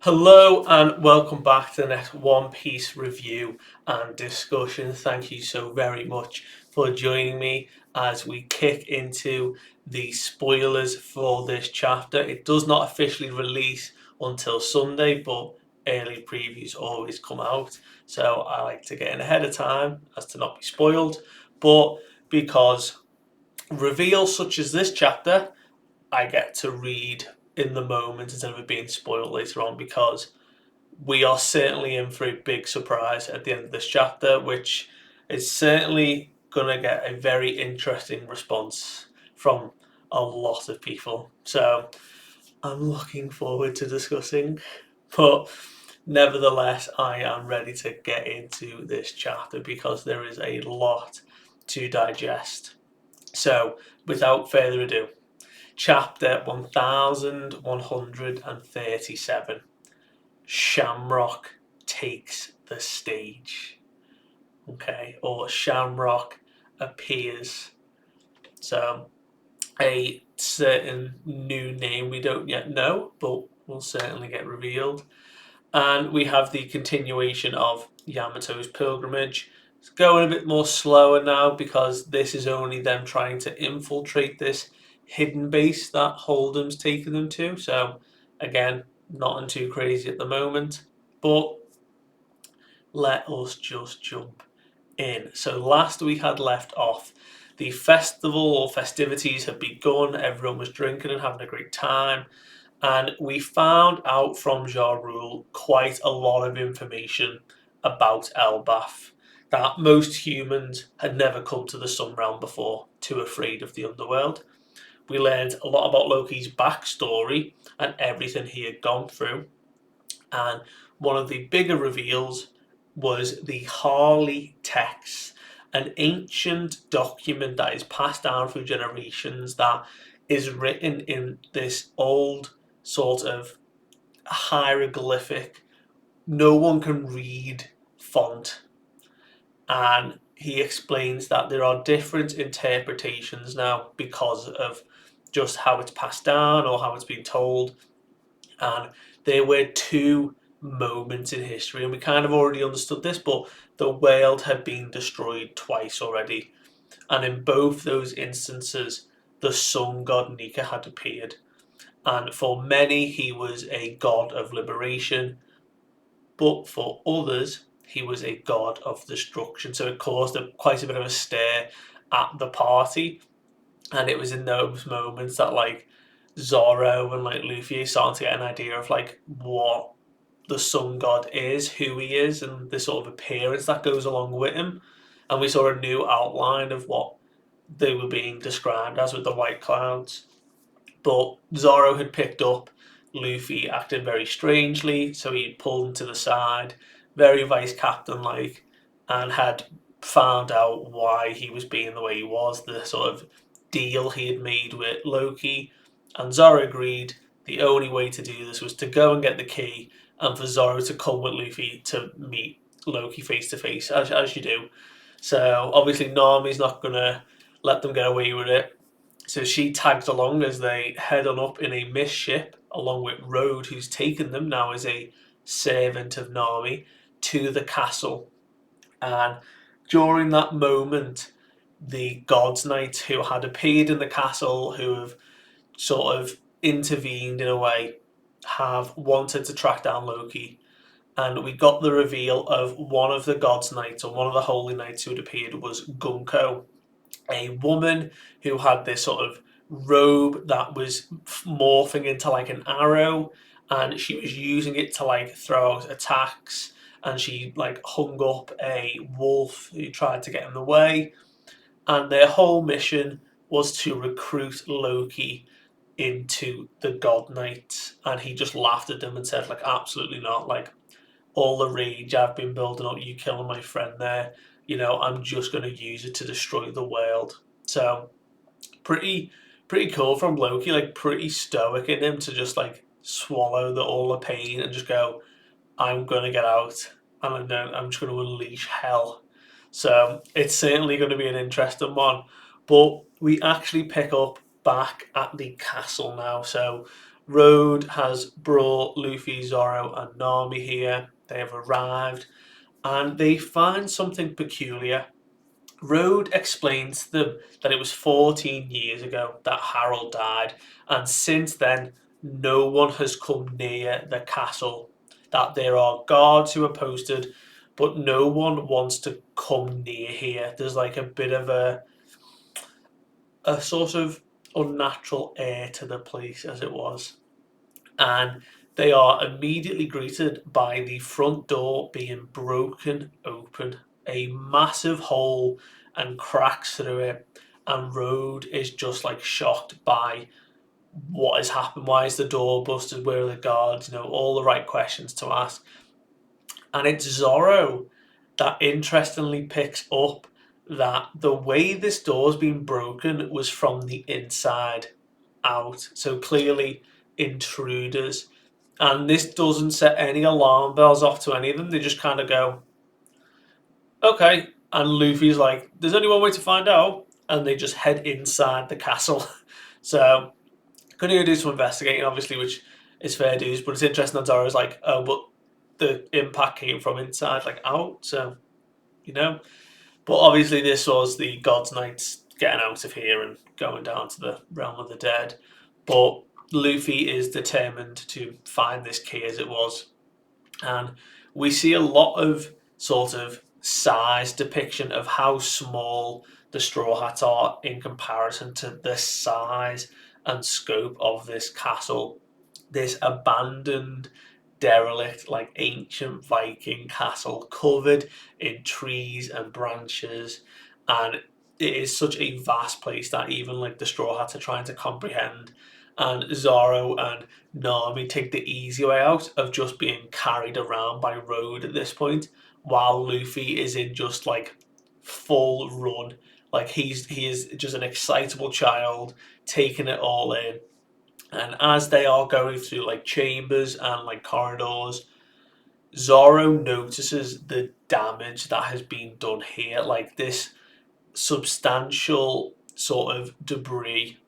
Hello and welcome back to the next One Piece review and discussion. Thank you so very much for joining me as we kick into the spoilers for this chapter. It does not officially release until Sunday, but early previews always come out. So I like to get in ahead of time as to not be spoiled. But because reveals such as this chapter I get to read in the moment instead of it being spoiled later on, because we are certainly in for a big surprise at the end of this chapter, which is certainly going to get a very interesting response from a lot of people. So I'm looking forward to discussing, but nevertheless, I am ready to get into this chapter because there is a lot to digest. So, without further ado, Chapter 1137, Shamrock takes the stage. Okay, or Shamrock appears. So, a certain new name we don't yet know, but will certainly get revealed. And we have the continuation of Yamato's pilgrimage. It's going a bit more slower now because this is only them trying to infiltrate this hidden base that Hold'em's taken them to. So, again, nothing too crazy at the moment. But let us just jump in. So, last we had left off, the festival or festivities had begun. Everyone was drinking and having a great time. And we found out from Ja Rule quite a lot of information about Elbaf that most humans had never come to the Sun Realm before, too afraid of the underworld. We learned a lot about Loki's backstory and everything he had gone through. And one of the bigger reveals was the Harley text, an ancient document that is passed down through generations that is written in this old sort of hieroglyphic, no one can read font. And he explains that there are different interpretations now because of just how it's passed down or how it's been told. And there were two moments in history, and we kind of already understood this, but the world had been destroyed twice already. And in both those instances, the sun god Nika had appeared. And for many, he was a god of liberation, but for others, he was a god of destruction. So it caused quite a bit of a stir at the party, and it was in those moments that like Zoro and like Luffy started to get an idea of like what the sun god is, who he is, and the sort of appearance that goes along with him. And we saw a new outline of what they were being described as with the white clouds. But Zoro had picked up Luffy acting very strangely, so he pulled him to the side, very vice captain like, and had found out why he was being the way he was, the sort of deal he had made with Loki. And Zoro agreed the only way to do this was to go and get the key, and for Zoro to come with Luffy to meet Loki face to face, as you do. So obviously Nami's not gonna let them get away with it. So she tags along as they head on up in a mist ship, along with Road, who's taken them now as a servant of Nami, to the castle. And during that moment, the God's Knights who had appeared in the castle, who have sort of intervened in a way, have wanted to track down Loki. And we got the reveal of one of the God's Knights, or one of the Holy Knights who had appeared, was Gunko, a woman who had this sort of robe that was morphing into like an arrow, and she was using it to like throw out attacks, and she like hung up a wolf who tried to get in the way. And their whole mission was to recruit Loki into the God Knights, and he just laughed at them and said like, absolutely not, like all the rage I've been building up, you killing my friend there, I'm just going to use it to destroy the world. So pretty cool from Loki, like pretty stoic in him to just like swallow all the pain and just go, I'm going to get out and then I'm just going to unleash hell. So it's certainly going to be an interesting one. But we actually pick up back at the castle now. So Road has brought Luffy, Zoro, and Nami here. They have arrived and they find something peculiar. Road explains to them that it was 14 years ago that Harold died, and since then, no one has come near the castle. That there are guards who are posted, but no one wants to come near here. There's like a bit of a sort of unnatural air to the place as it was. And they are immediately greeted by the front door being broken open, a massive hole and cracks through it, and Road is just like shocked by what has happened. Why is the door busted? Where are the guards? All the right questions to ask. And it's Zorro that interestingly picks up that the way this door's been broken was from the inside out. So clearly intruders. And this doesn't set any alarm bells off to any of them. They just kind of go, okay. And Luffy's like, there's only one way to find out. And they just head inside the castle. So, gonna go do some investigating, obviously, which is fair dues. But it's interesting that Zoro's like, oh, but the impact came from inside, like out. So, you know. But obviously, this was the God's Knights getting out of here and going down to the realm of the dead. But Luffy is determined to find this key as it was. And we see a lot of sort of size depiction of how small the Straw Hats are in comparison to the size and scope of this castle. This abandoned, derelict, like ancient Viking castle covered in trees and branches, and it is such a vast place that even like the Straw Hats are trying to comprehend. And Zoro and Nami take the easy way out of just being carried around by Road at this point, while Luffy is in just like full run. Like he is just an excitable child taking it all in. And as they are going through like chambers and like corridors, Zoro notices the damage that has been done here, like this substantial sort of debris,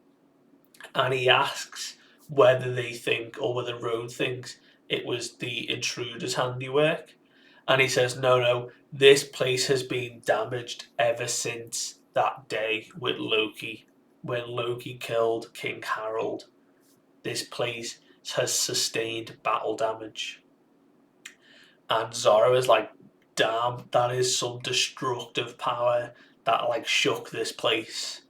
and he asks whether they think or whether Road thinks it was the intruder's handiwork. And he says, no, no, this place has been damaged ever since that day with Loki, when Loki killed King Harold. This place has sustained battle damage. And Zoro is like, damn, that is some destructive power that like shook this place.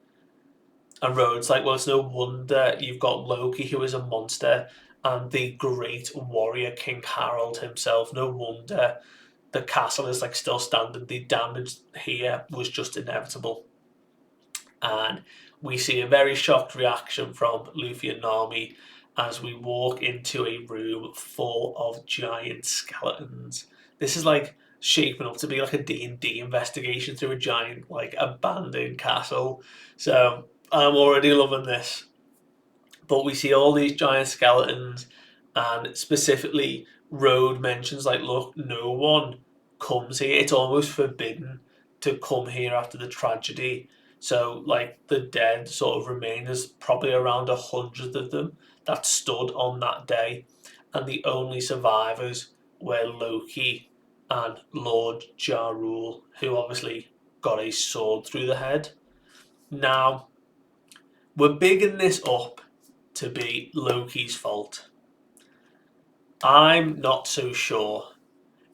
And Road's like, well, it's no wonder you've got Loki, who is a monster, and the great warrior King Harold himself. No wonder the castle is like still standing. The damage here was just inevitable. And we see a very shocked reaction from Luffy and Nami as we walk into a room full of giant skeletons. This is like shaping up to be like a D&D investigation through a giant like abandoned castle. So I'm already loving this. But we see all these giant skeletons, and specifically Road mentions like, look, no one comes here. It's almost forbidden to come here after the tragedy. So like the dead sort of remain. There's probably around 100 of them that stood on that day, and the only survivors were Loki and Lord Ja Rule, who obviously got a sword through the head. Now, we're bigging this up to be Loki's fault. I'm not so sure.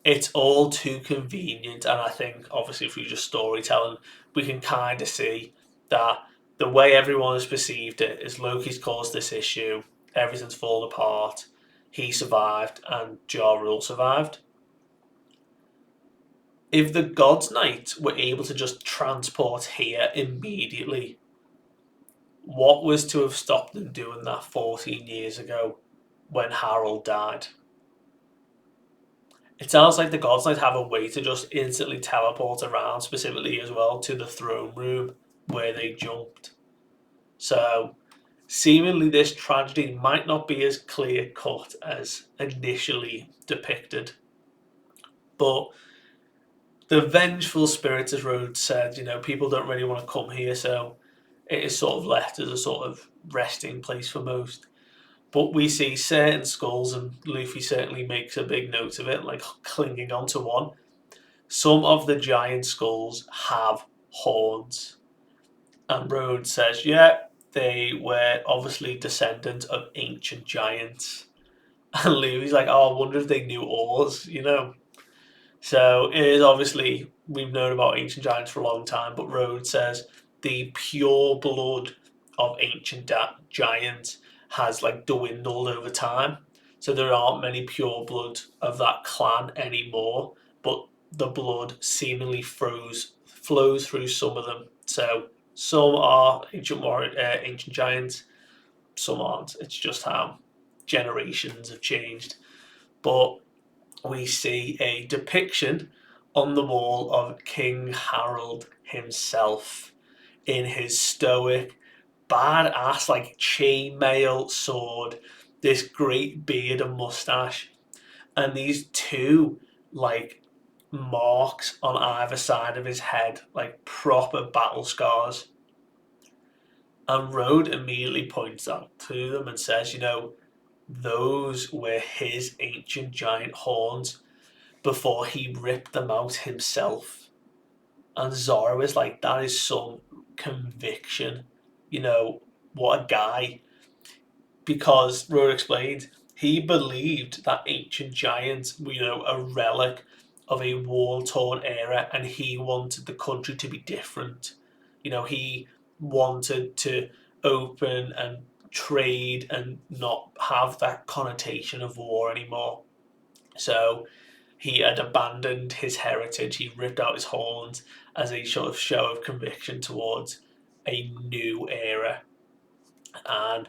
It's all too convenient, and I think obviously through just storytelling, we can kind of see that the way everyone has perceived it is Loki's caused this issue, everything's fallen apart, he survived, and Ja Rule survived. If the God's Knight were able to just transport here immediately, what was to have stopped them doing that 14 years ago when Harold died? It sounds like the God's Knight have a way to just instantly teleport around, specifically as well to the throne room where they jumped. So, seemingly, this tragedy might not be as clear cut as initially depicted. But the vengeful spirit, as Rhodes said, people don't really want to come here, so it is sort of left as a sort of resting place for most. But we see certain skulls, and Luffy certainly makes a big note of it, like clinging onto one. Some of the giant skulls have horns. And Rhodes says, yeah, they were obviously descendants of ancient giants. And Luffy's like, oh, I wonder if they knew oars, you know? So it is obviously, we've known about ancient giants for a long time, but Rhodes says the pure blood of ancient giants has like dwindled over time. So there aren't many pure blood of that clan anymore, but the blood seemingly flows through some of them. So some are ancient giants, some aren't. It's just how generations have changed. But we see a depiction on the wall of King Harold himself in his stoic, badass, like chainmail sword, this great beard and mustache, and these two, like, marks on either side of his head, like proper battle scars. And Rhodes immediately points out to them and says, you know, those were his ancient giant horns before he ripped them out himself. And Zoro is like, that is some conviction. You know, what a guy. Because Rhodes explained, he believed that ancient giants were, you know, a relic of a war-torn era, and he wanted the country to be different. You know, he wanted to open and trade and not have that connotation of war anymore. So he had abandoned his heritage. He ripped out his horns as a sort of show of conviction towards a new era. And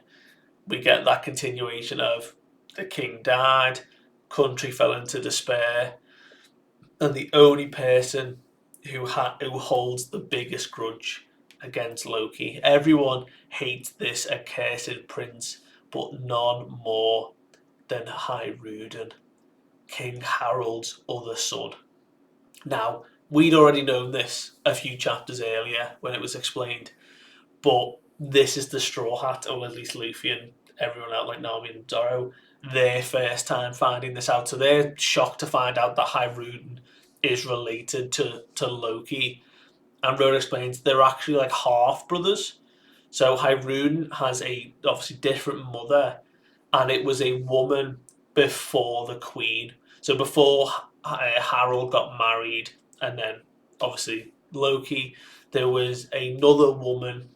we get that continuation of the king died, country fell into despair, and the only person who holds the biggest grudge against Loki. Everyone hates this accursed prince, but none more than Hyrule, King Harold's other son. Now, we'd already known this a few chapters earlier when it was explained, but this is the Straw Hat, or at least Luffy and everyone else like Nami and Zoro, their first time finding this out. So they're shocked to find out that Hyrule is related to Loki. And Rhodes explains they're actually like half brothers. So Hyrule has a obviously different mother, and it was a woman before the queen. So before Harold got married, and then obviously Loki, there was another woman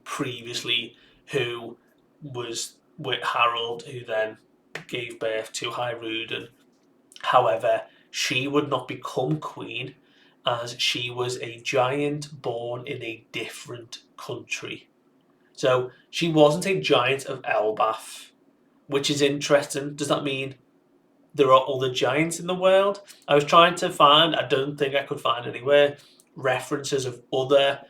previously who was with Harold, who then gave birth to Hyrule. However, she would not become queen as she was a giant born in a different country. So she wasn't a giant of Elbaf, which is interesting. Does that mean there are other giants in the world? I was trying to find, I don't think I could find anywhere, references of other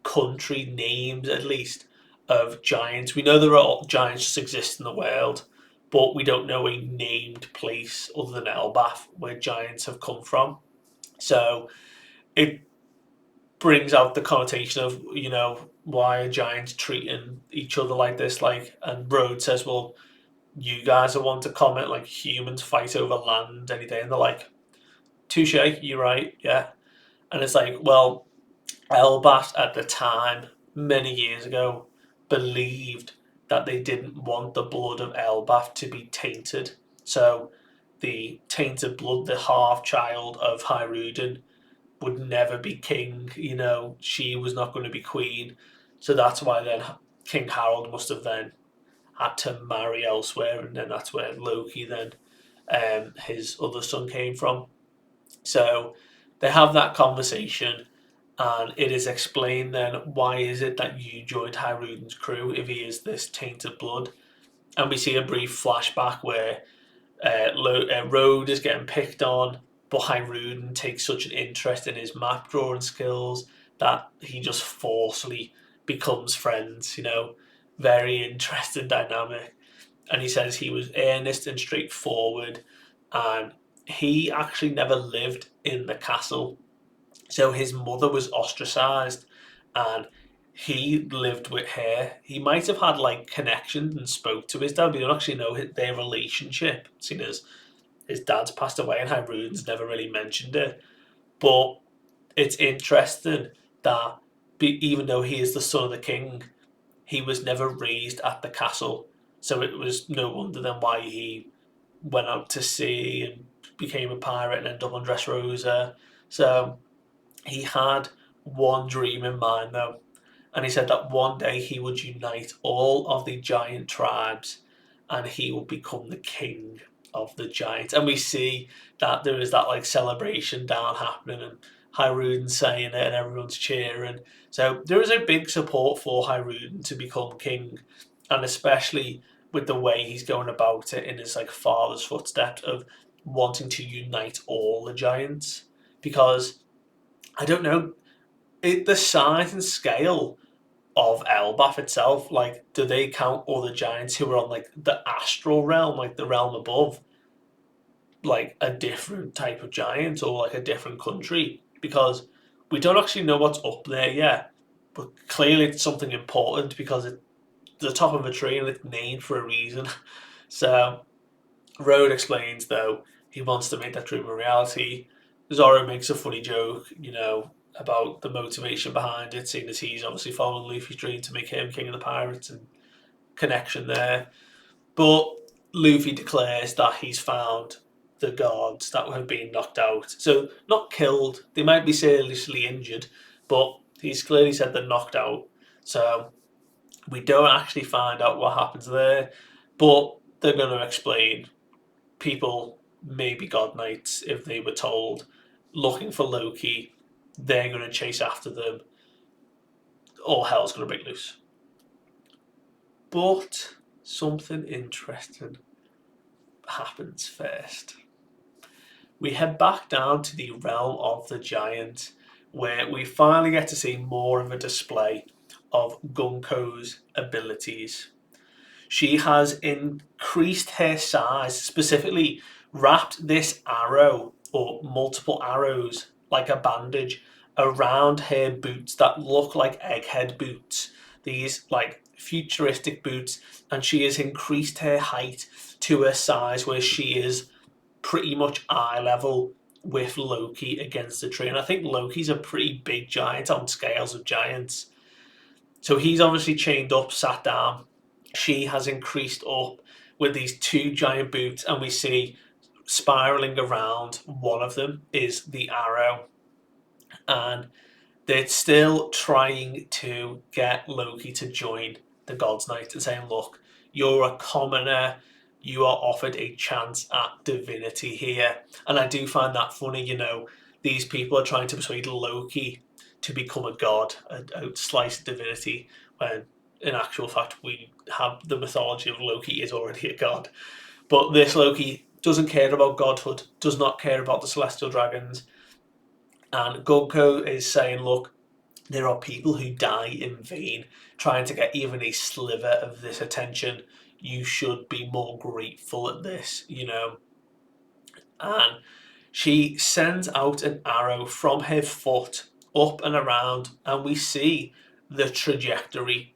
country names, at least, of giants. We know there are giants just exist in the world, but we don't know a named place other than Elbaf where giants have come from. So it brings out the connotation of, you know, why are giants treating each other like this? Like, and Rhodes says, well, you guys are one to comment, like humans fight over land any day, and they're like, touche, you're right, yeah. And it's like, well, Elbaf at the time, many years ago, believed that they didn't want the blood of Elbaf to be tainted. So the tainted blood, the half child of Hyrule, would never be king. You know, she was not going to be queen. So that's why then King Harold must have then had to marry elsewhere, and then that's where Loki then his other son came from. So they have that conversation, and it is explained then why is it that you joined Hyruden's crew if he is this tainted blood. And we see a brief flashback where Road is getting picked on, but Hyrule takes such an interest in his map drawing skills that he just forcefully becomes friends, you know. Very interesting dynamic. And he says he was earnest and straightforward, and he actually never lived in the castle. So his mother was ostracized, and he lived with her. He might have had like connections and spoke to his dad, but you don't actually know their relationship, seeing as his dad's passed away and Hyrule never really mentioned it. But it's interesting that even though he is the son of the king, he was never raised at the castle. So it was no wonder then why he went out to sea and became a pirate and ended up on Dressrosa. So he had one dream in mind though, and he said that one day he would unite all of the giant tribes and he would become the king of the giants. And we see that there is that like celebration down happening and Hyrule saying it and everyone's cheering. So there is a big support for Hyrule to become king, and especially with the way he's going about it in his like father's footsteps of wanting to unite all the giants. Because I don't know, the size and scale of Elbaf itself, like, do they count all the giants who are on like the astral realm, like the realm above, like a different type of giant or like a different country? Because we don't actually know what's up there yet, but clearly it's something important because it's the top of a tree and it's named for a reason. So Road explains though he wants to make that dream a reality. Zoro makes a funny joke, about the motivation behind it, seeing as he's obviously following Luffy's dream to make him king of the pirates and connection there. But Luffy declares that he's found the gods that have been knocked out. So not killed, they might be seriously injured, but he's clearly said they're knocked out. So we don't actually find out what happens there, but they're going to explain. People may be god knights if they were told looking for Loki, they're going to chase after them, all hell's going to break loose. But something interesting happens first. We head back down to the realm of the giant, where we finally get to see more of a display of Gunko's abilities. She has increased her size, specifically wrapped this arrow or multiple arrows like a bandage around her boots that look like egghead boots. These like futuristic boots, and she has increased her height to a size where she is pretty much eye level with Loki against the tree. And I think Loki's a pretty big giant on scales of giants. So he's obviously chained up, sat down. She has increased up with these two giant boots, and we see spiraling around. One of them is the arrow, and they're still trying to get Loki to join the God's Knight and saying, look, you're a commoner, you are offered a chance at divinity here. And I do find that funny, these people are trying to persuade Loki to become a god, a slice of divinity, when in actual fact we have the mythology of Loki is already a god. But this Loki doesn't care about godhood, does not care about the celestial dragons. And Gunko is saying, look, there are people who die in vain trying to get even a sliver of this attention. You should be more grateful at this, And she sends out an arrow from her foot up and around, and we see the trajectory.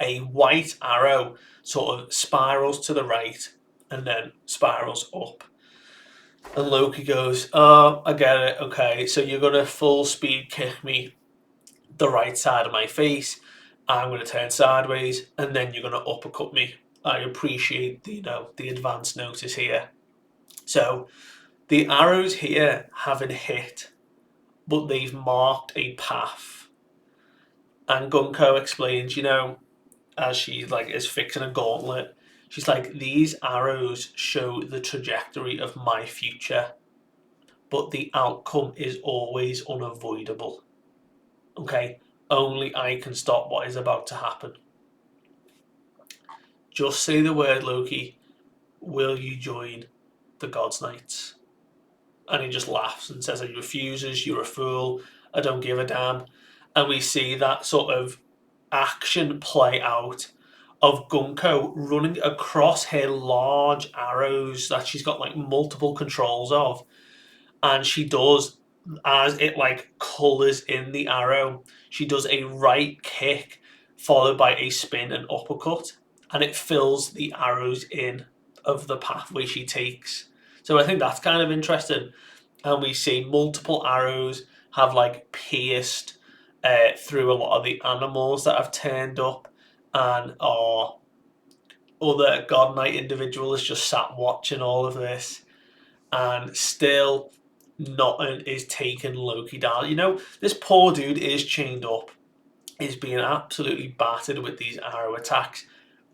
A white arrow sort of spirals to the right and then spirals up. And Loki goes, oh, I get it. Okay, so you're going to full speed kick me the right side of my face. I'm going to turn sideways, and then you're going to uppercut me. I appreciate the advance notice here. So the arrows here haven't hit, but they've marked a path. And Gunko explains, as she like is fixing a gauntlet, she's like, these arrows show the trajectory of my future, but the outcome is always unavoidable. Okay, only I can stop what is about to happen. Just say the word, Loki. Will you join the God's Knights? And he just laughs and says that he refuses, you're a fool, I don't give a damn. And we see that sort of action play out of Gunko running across her large arrows that she's got like multiple controls of. And she does as it like colours in the arrow, she does a right kick followed by a spin and uppercut, and it fills the arrows in of the pathway she takes. So I think that's kind of interesting. And we see multiple arrows have like pierced through a lot of the animals that have turned up, and our other God Knight individual is just sat watching all of this, and still nothing is taking Loki down. You know, this poor dude is chained up, is being absolutely battered with these arrow attacks,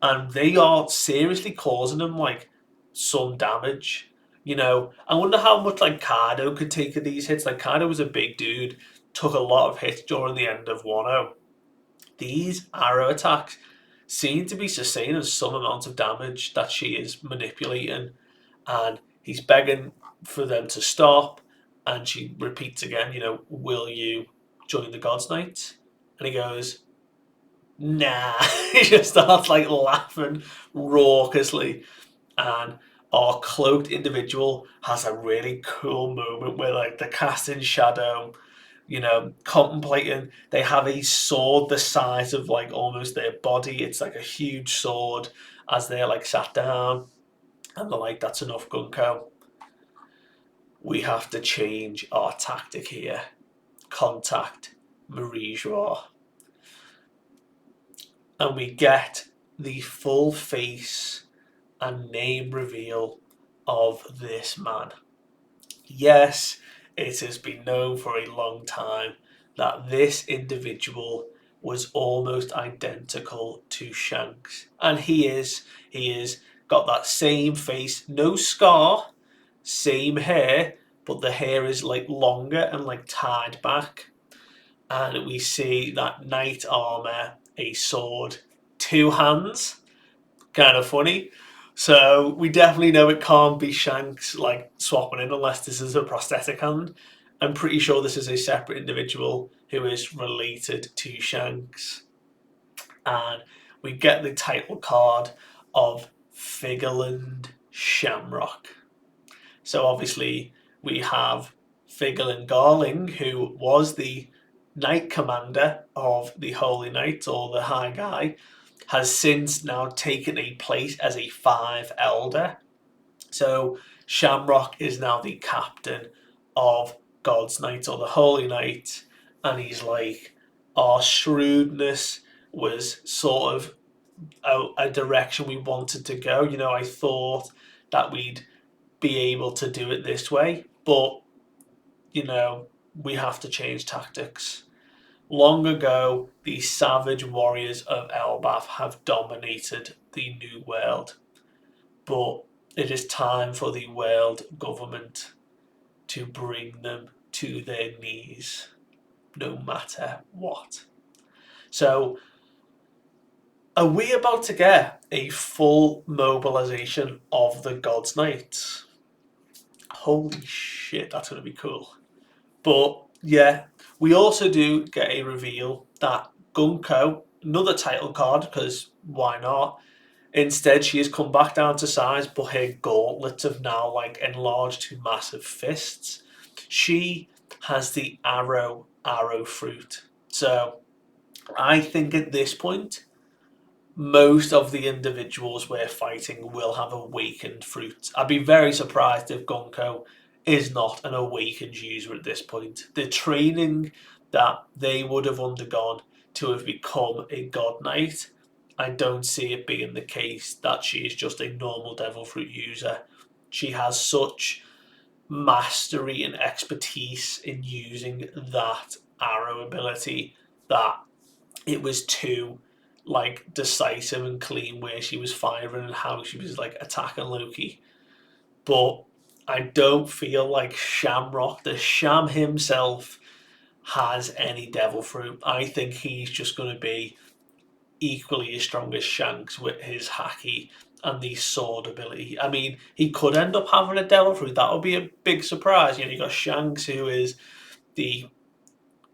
and they are seriously causing him like some damage. You know, I wonder how much like Kaido could take of these hits. Like Kaido was a big dude, took a lot of hits during the end of 1-0. These arrow attacks seem to be sustaining some amount of damage that she is manipulating, and he's begging for them to stop. And she repeats again, you know, will you join the God's Knight? And he goes, nah. He just starts like laughing raucously. And our cloaked individual has a really cool moment where like the casting shadow, you know, contemplating. They have a sword the size of like almost their body. It's like a huge sword as they're like sat down, and they're like, that's enough, Gunko. We have to change our tactic here. Contact Marie Joie. And we get the full face and name reveal of this man. Yes, it has been known for a long time that this individual was almost identical to Shanks. And he is. He is got that same face, no scar, same hair, but the hair is like longer and like tied back. And we see that knight armor, a sword, two hands. Kind of funny. So we definitely know it can't be Shanks like swapping in unless this is a prosthetic hand. I'm pretty sure this is a separate individual who is related to Shanks. And we get the title card of Figerland Shamrock. So obviously we have Figerland Garling, who was the Knight Commander of the Holy Knight, or the High Guy, has since now taken a place as a 5 Elder. So Shamrock is now the captain of God's Knight, or the Holy Knight, and he's like, our shrewdness was sort of a direction we wanted to go. You know, I thought that we'd be able to do it this way, but, you know, we have to change tactics. Long ago, the savage warriors of Elbaf have dominated the New World, but it is time for the world government to bring them to their knees, no matter what. So, are we about to get a full mobilization of the God's Knights? Holy shit, that's going to be cool. But yeah, we also do get a reveal that Gunko, another title card, because why not? Instead, she has come back down to size, but her gauntlets have now like enlarged to massive fists. She has the arrow fruit. So I think at this point, most of the individuals we're fighting will have awakened fruit. I'd be very surprised if Gunko is not an awakened user at this point. The training that they would have undergone to have become a God Knight, I don't see it being the case that she is just a normal Devil Fruit user. She has such mastery and expertise in using that arrow ability that it was too like decisive and clean where she was firing and how she was like attacking Loki. But I don't feel like Shamrock, the Sham himself, has any devil fruit. I think he's just going to be equally as strong as Shanks with his haki and the sword ability. I mean, he could end up having a devil fruit. That would be a big surprise. You know, you got Shanks, who is the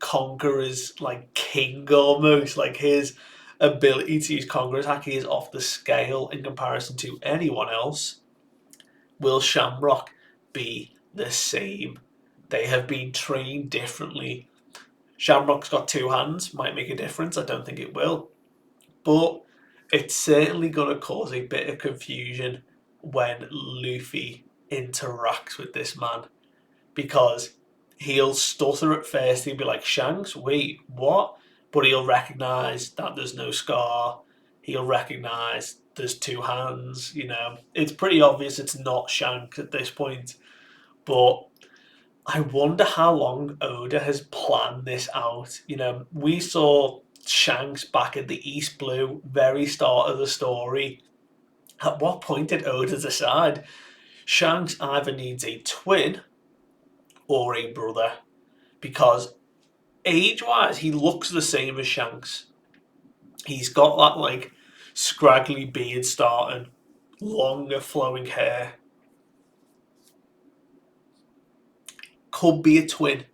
Conqueror's like king almost. Like his ability to use Conqueror's haki is off the scale in comparison to anyone else. Will Shamrock be the same? They have been trained differently. Shamrock's got 2 hands, might make a difference. I don't think it will. But it's certainly going to cause a bit of confusion when Luffy interacts with this man, because he'll stutter at first. He'll be like, Shanks, wait, what? But he'll recognise that there's no scar. He'll recognise there's 2 hands. It's pretty obvious it's not Shanks at this point. But I wonder how long Oda has planned this out. We saw Shanks back in the East Blue, very start of the story. At what point did Oda decide Shanks either needs a twin or a brother? Because age-wise, he looks the same as Shanks. He's got that scraggly beard starting, longer flowing hair. Could be a twin.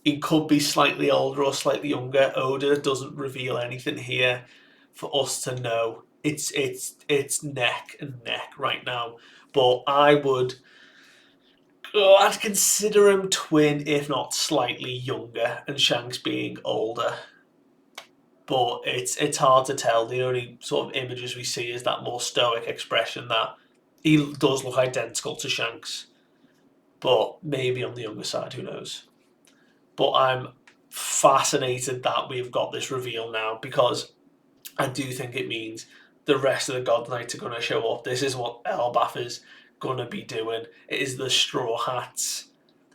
He could be slightly older or slightly younger. Oda doesn't reveal anything here for us to know. It's neck and neck right now. But I'd consider him twin, if not slightly younger, and Shanks being older. But it's hard to tell. The only sort of images we see is that more stoic expression that he does look identical to Shanks, but maybe on the younger side, who knows. But I'm fascinated that we've got this reveal now, because I do think it means the rest of the God Knights are going to show up. This is what Elbaf is going to be doing. It is the Straw Hats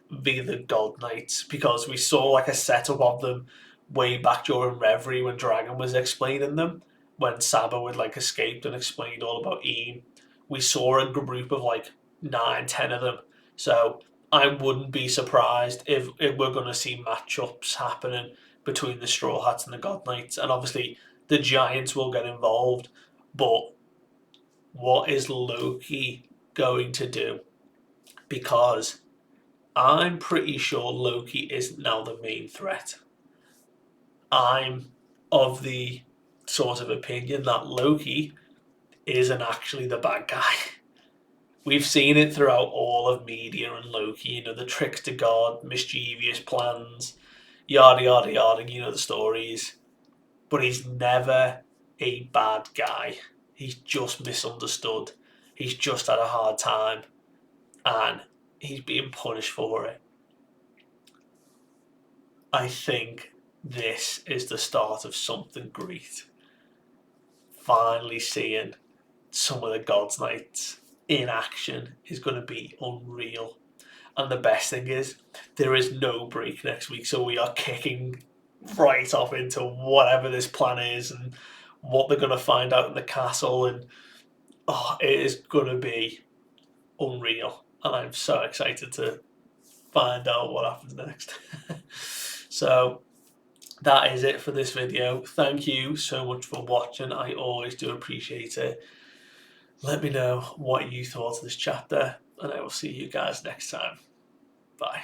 via the God Knights, because we saw a setup of them way back during Reverie when Dragon was explaining them, when Sabo had escaped and explained all about Ian. We saw a group of 9-10 of them. So I wouldn't be surprised if we're going to see matchups happening between the Straw Hats and the God Knights. And obviously the Giants will get involved. But what is Loki going to do? Because I'm pretty sure Loki isn't now the main threat. I'm of the sort of opinion that Loki isn't actually the bad guy. We've seen it throughout all of media and Loki, the tricks to God, mischievous plans, yada yada yada, the stories. But he's never a bad guy. He's just misunderstood. He's just had a hard time, and he's being punished for it. I think this is the start of something great. Finally seeing some of the God's Knights in action is going to be unreal. And the best thing is, there is no break next week, so we are kicking right off into whatever this plan is and what they're going to find out in the castle. And it is going to be unreal. And I'm so excited to find out what happens next. So that is it for this video. Thank you so much for watching. I always do appreciate it. Let me know what you thought of this chapter, and I will see you guys next time. Bye.